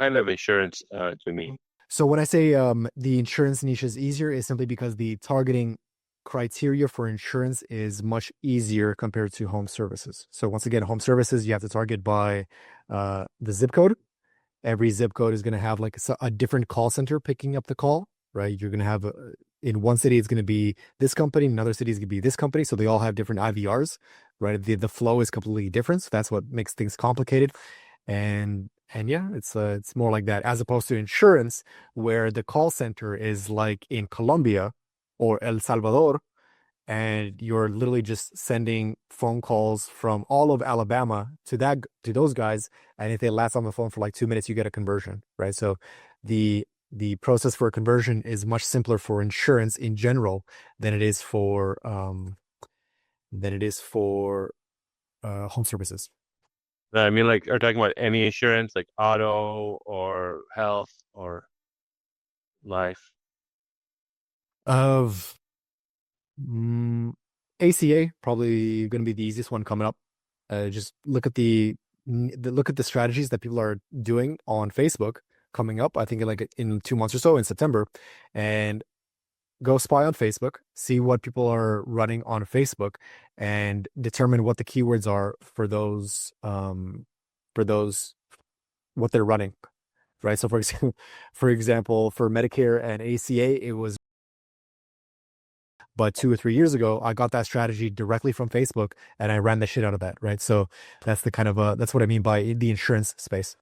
kind of insurance do you mean? So when I say the insurance niche is easier, is simply because the targeting criteria for insurance is much easier compared to home services. So once again, home services, you have to target by the zip code. Every zip code is going to have like a different call center picking up the call, right? You're going to have in one city, it's going to be this company, in another city, it's going to be this company. So they all have different IVRs, right? The flow is completely different. So that's what makes things complicated. And yeah, it's more like that as opposed to insurance, where the call center is like in Colombia or El Salvador, and you're literally just sending phone calls from all of Alabama to those guys, and if they last on the phone for like 2 minutes, you get a conversion, right? So the process for a conversion is much simpler for insurance in general than it is for home services. I mean, like, are you talking about any insurance, like auto or health or life? Of ACA probably going to be the easiest one coming up. Just look at the strategies that people are doing on Facebook coming up. I think like in 2 months or so in September, and go spy on Facebook, see what people are running on Facebook, and determine what the keywords are for those what they're running. Right. So for example, for Medicare and ACA, it was. But 2 or 3 years ago, I got that strategy directly from Facebook and I ran the shit out of that, right? So that's the kind of that's what I mean by the insurance space.